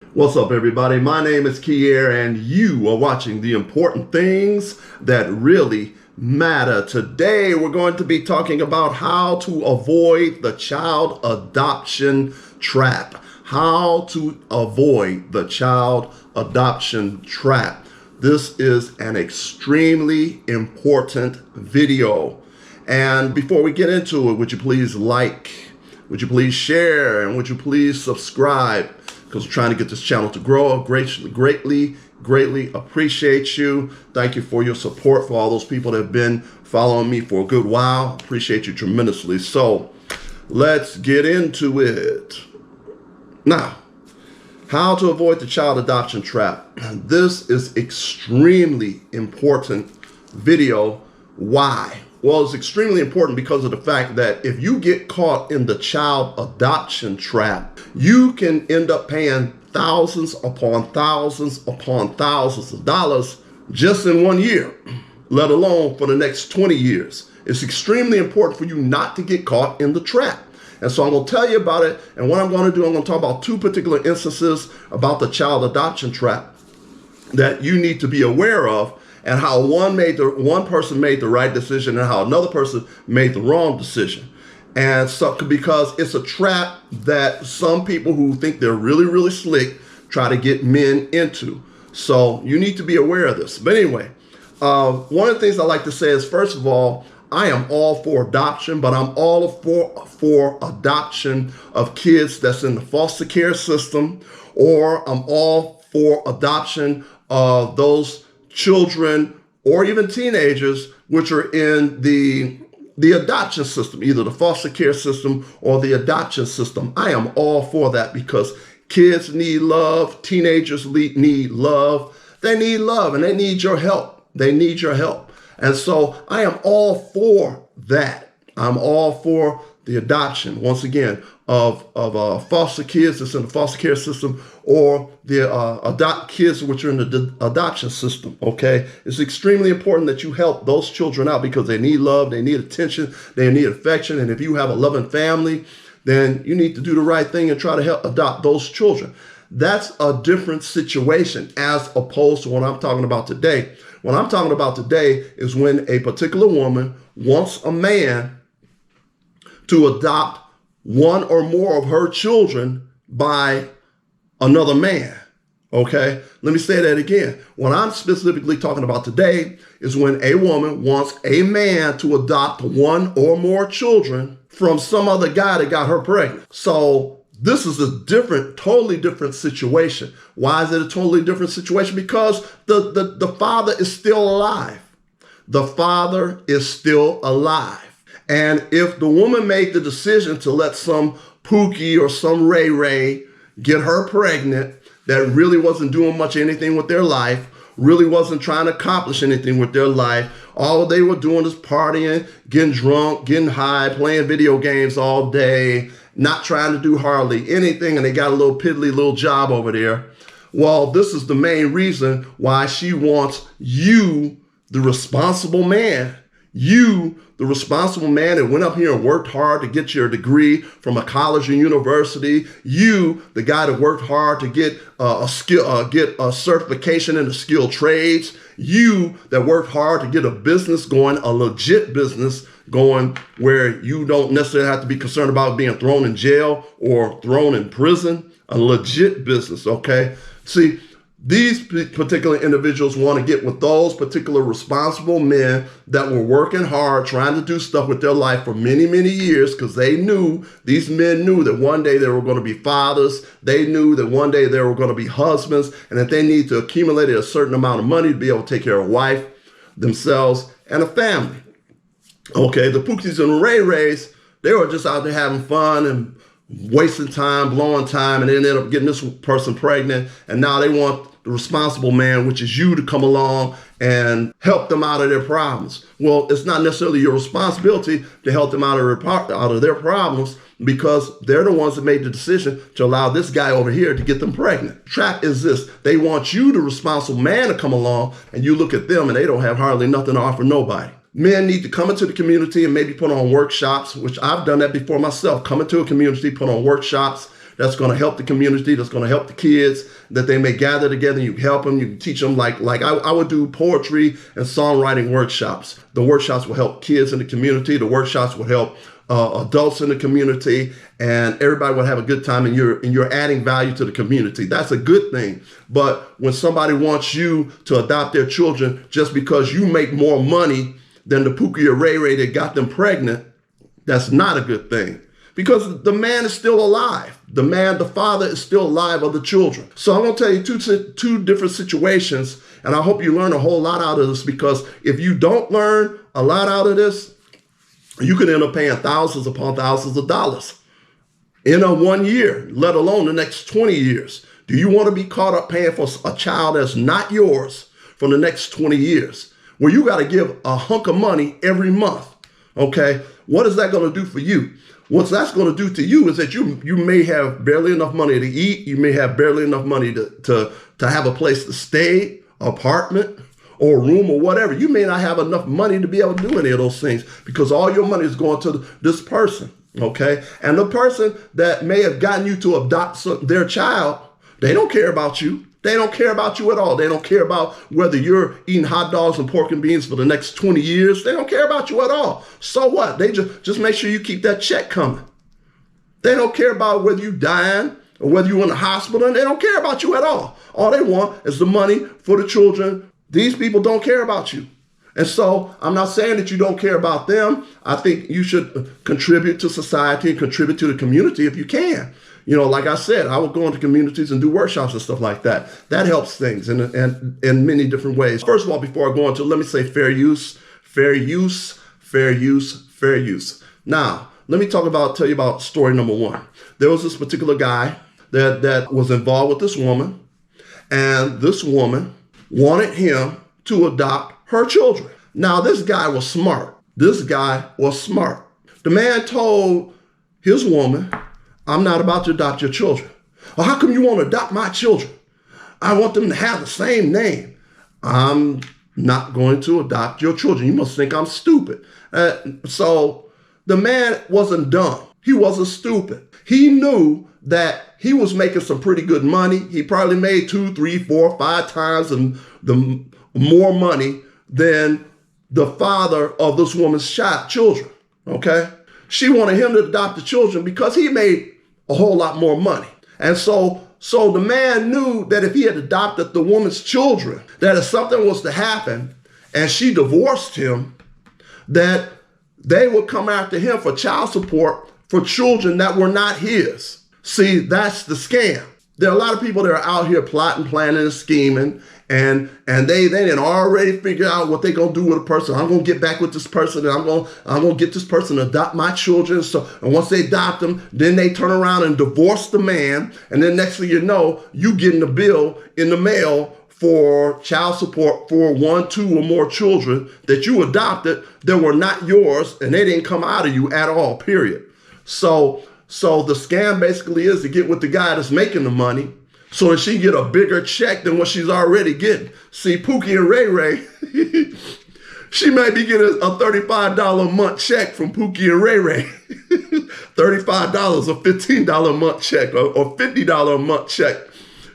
What's up, everybody? My name is Kier, and you are watching The Important Things That Really Matter. Today, we're going to be talking about how to avoid the child adoption trap. How to avoid the child adoption trap. This is an extremely important video. And before we get into it, would you please like, would you please share, and would you please subscribe? Because we're trying to get this channel to grow. Greatly appreciate you. Thank you for your support, for all those people that have been following me for a good while. Appreciate you tremendously. So let's get into it. Now, how to avoid the child adoption trap. This is extremely important video. Why? Well, it's extremely important because of the fact that if you get caught in the child adoption trap, you can end up paying thousands upon thousands upon thousands of dollars just in 1 year, let alone for the next 20 years. It's extremely important for you not to get caught in the trap. And so I'm going to tell you about it. And what I'm going to do, I'm going to talk about two particular instances about the child adoption trap that you need to be aware of, and how one person made the right decision and how another person made the wrong decision. And so, because it's a trap that some people who think they're really slick try to get men into. So you need to be aware of this. But anyway, one of the things I like to say is, first of all, I am all for adoption, but I'm all for adoption of kids that's in the foster care system, or I'm all for adoption of those children or even teenagers which are in the adoption system, either the foster care system or the adoption system. I am all for that because kids need love, teenagers need love. They need love and they need your help. They need your help. And so I am all for that. I'm all for the adoption, once again, of foster kids that's in the foster care system, or the adopt kids which are in the adoption system, okay? It's extremely important that you help those children out because they need love, they need attention, they need affection. And if you have a loving family, then you need to do the right thing and try to help adopt those children. That's a different situation as opposed to what I'm talking about today. What I'm talking about today is when a particular woman wants a man to adopt one or more of her children by another man, okay? Let me say that again. What I'm specifically talking about today is when a woman wants a man to adopt one or more children from some other guy that got her pregnant. So this is a totally different situation. Why is it a totally different situation? Because the father is still alive. The father is still alive. And if the woman made the decision to let some Pookie or some Ray Ray get her pregnant, that really wasn't doing much anything with their life, really wasn't trying to accomplish anything with their life, all they were doing is partying, getting drunk, getting high, playing video games all day, not trying to do hardly anything, and they got a little piddly little job over there. Well, this is the main reason why she wants you, the responsible man, the responsible man that went up here and worked hard to get your degree from a college and university. You, the guy that worked hard to get a certification in the skilled trades. You that worked hard to get a business going, a legit business going, where you don't necessarily have to be concerned about being thrown in jail or thrown in prison. A legit business, okay? See, these particular individuals want to get with those particular responsible men that were working hard, trying to do stuff with their life for many years, because these men knew that one day they were going to be fathers. They knew that one day they were going to be husbands, and that they need to accumulate a certain amount of money to be able to take care of a wife, themselves, and a family. Okay, the Pookies and Ray Rays, they were just out there having fun and wasting time, blowing time, and they ended up getting this person pregnant. And now they want the responsible man, which is you, to come along and help them out of their problems. Well, it's not necessarily your responsibility to help them out of their problems, because they're the ones that made the decision to allow this guy over here to get them pregnant. Trap is this: they want you, the responsible man, to come along, and you look at them and they don't have hardly nothing to offer nobody. Men need to come into the community and maybe put on workshops, which I've done that before myself. Come into a community, put on workshops, that's going to help the community, that's going to help the kids, that they may gather together. You help them, you can teach them like I would do poetry and songwriting workshops. The workshops will help kids in the community. The workshops will help adults in the community, and everybody will have a good time, and you're adding value to the community. That's a good thing. But when somebody wants you to adopt their children just because you make more money than the Pookie or Ray Ray that got them pregnant, that's not a good thing. Because the man is still alive. The father is still alive of the children. So I'm going to tell you two different situations, and I hope you learn a whole lot out of this, because if you don't learn a lot out of this, you could end up paying thousands upon thousands of dollars in a 1 year, let alone the next 20 years. Do you want to be caught up paying for a child that's not yours for the next 20 years, where you got to give a hunk of money every month? Okay, what is that going to do for you? What that's going to do to you is that you may have barely enough money to eat. You may have barely enough money to have a place to stay, apartment, or a room, or whatever. You may not have enough money to be able to do any of those things, because all your money is going to this person, okay? And the person that may have gotten you to adopt their child, they don't care about you. They don't care about you at all. They don't care about whether you're eating hot dogs and pork and beans for the next 20 years. They don't care about you at all. So what? They just make sure you keep that check coming. They don't care about whether you're dying or whether you're in the hospital, and they don't care about you at all. All they want is the money for the children. These people don't care about you. And so I'm not saying that you don't care about them. I think you should contribute to society and contribute to the community if you can. You know, like I said, I would go into communities and do workshops and stuff like that. That helps things in many different ways. First of all, before I go into, let me say fair use, fair use, fair use, fair use. Now, let me tell you about story number one. There was this particular guy that was involved with this woman, and this woman wanted him to adopt her children. Now, this guy was smart. The man told his woman, I'm not about to adopt your children. Well, how come you want to adopt my children? I want them to have the same name. I'm not going to adopt your children. You must think I'm stupid. So the man wasn't dumb. He wasn't stupid. He knew that he was making some pretty good money. He probably made 2, 3, 4, 5 times the more money than the father of this woman's children, okay? She wanted him to adopt the children because he made a whole lot more money. And so the man knew that if he had adopted the woman's children, that if something was to happen and she divorced him, that they would come after him for child support for children that were not his. See, that's the scam. There are a lot of people that are out here plotting, planning, and scheming, and they didn't already figure out what they're gonna do with a person. I'm gonna get back with this person, and I'm gonna get this person to adopt my children. So, and once they adopt them, then they turn around and divorce the man, and then next thing you know, you getting a bill in the mail for child support for 1, 2, or more children that you adopted that were not yours, and they didn't come out of you at all. Period. So the scam basically is to get with the guy that's making the money so that she get a bigger check than what she's already getting. See, Pookie and Ray Ray, she may be getting a $35 a month check from Pookie and Ray Ray. $35 or $15 a month check or $50 a month check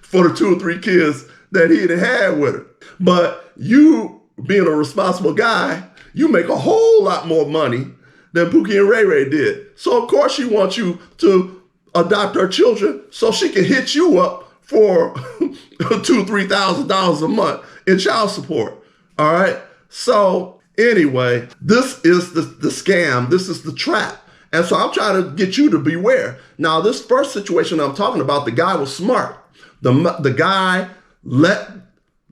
for the 2 or 3 kids that he'd had with her. But you, being a responsible guy, you make a whole lot more money than Pookie and Ray Ray did. So of course she wants you to adopt her children so she can hit you up for $2,000, $3,000 a month in child support. All right. So anyway, this is the scam. This is the trap. And so I'm trying to get you to beware. Now, this first situation I'm talking about, the guy was smart. The guy let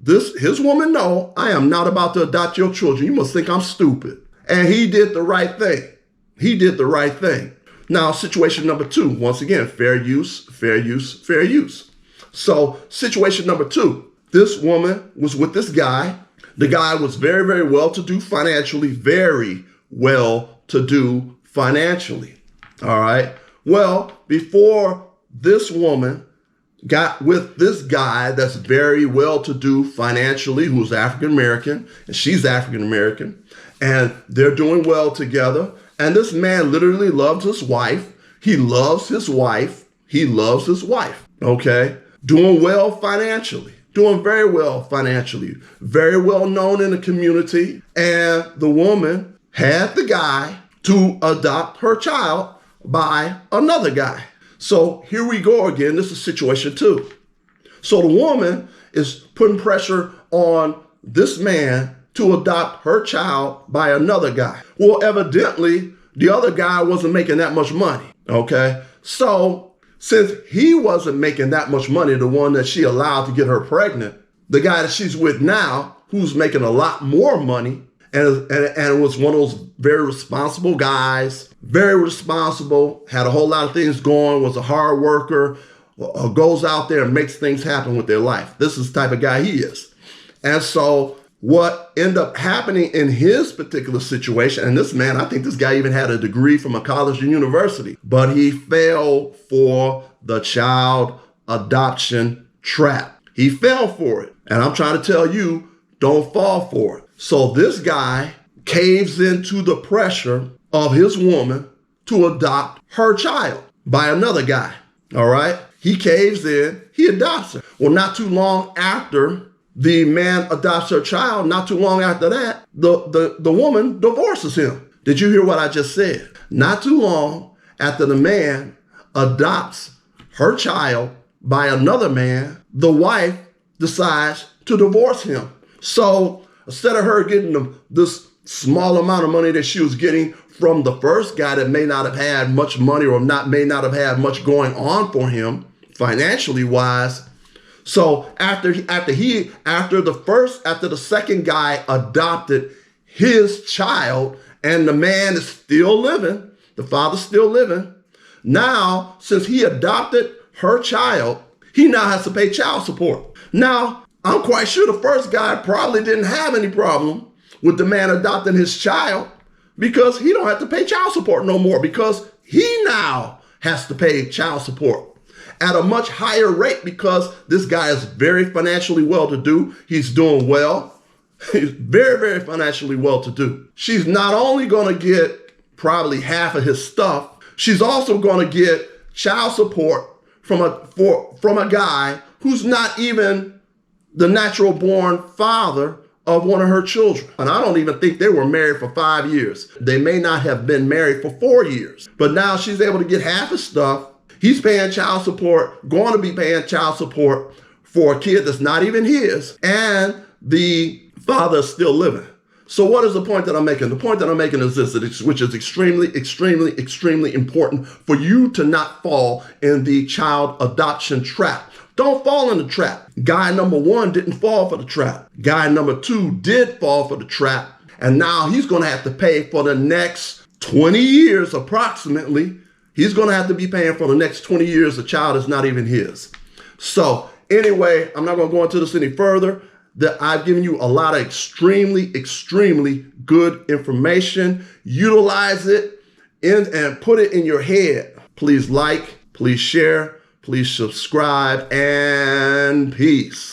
his woman know, I am not about to adopt your children. You must think I'm stupid. And he did the right thing. He did the right thing. Now, situation number 2, once again, fair use, fair use, fair use. So situation number 2, this woman was with this guy. The guy was very, very well-to-do financially, very well-to-do financially. All right. Well, before this woman got with this guy that's very well-to-do financially, who's African-American, and she's African-American, and they're doing well together. And this man literally loves his wife. He loves his wife. he loves his wife, okay? Doing well financially, doing very well financially, very well known in the community. And the woman had the guy to adopt her child by another guy. So here we go again. This is situation two. So the woman is putting pressure on this man to adopt her child by another guy. Well, evidently, the other guy wasn't making that much money, okay? So since he wasn't making that much money, the one that she allowed to get her pregnant, the guy that she's with now, who's making a lot more money, and was one of those very responsible guys, very responsible, had a whole lot of things going, was a hard worker, goes out there and makes things happen with their life. This is the type of guy he is. And so what ended up happening in his particular situation, and this man, I think this guy even had a degree from a college or university, but he fell for the child adoption trap. He fell for it. And I'm trying to tell you, don't fall for it. So this guy caves into the pressure of his woman to adopt her child by another guy. All right. He caves in, he adopts her. Well, not too long after the man adopts her child, not too long after that, the woman divorces him. Did you hear what I just said? Not too long after the man adopts her child by another man, the wife decides to divorce him. So instead of her getting this small amount of money that she was getting from the first guy that may not have had much money or may not have had much going on for him financially wise. So after the second guy adopted his child and the man is still living, the father's still living. Now, since he adopted her child, he now has to pay child support. Now, I'm quite sure the first guy probably didn't have any problem with the man adopting his child because he don't have to pay child support no more because he now has to pay child support at a much higher rate because this guy is very financially well-to-do. He's doing well. He's very, very financially well-to-do. She's not only going to get probably half of his stuff, she's also going to get child support from a guy who's not even the natural born father of one of her children. And I don't even think they were married for 5 years. They may not have been married for 4 years, but now she's able to get half his stuff. He's paying child support, going to be paying child support for a kid that's not even his, and the father is still living. So what is the point that I'm making? The point that I'm making is this, which is extremely, extremely, extremely important for you to not fall in the child adoption trap. Don't fall in the trap. Guy number one didn't fall for the trap. Guy number two did fall for the trap. And now he's going to have to pay for the next 20 years approximately. He's going to have to be paying for the next 20 years. The child is not even his. So anyway, I'm not going to go into this any further. I've given you a lot of extremely, extremely good information. Utilize it and put it in your head. Please like, please share, please subscribe, and peace.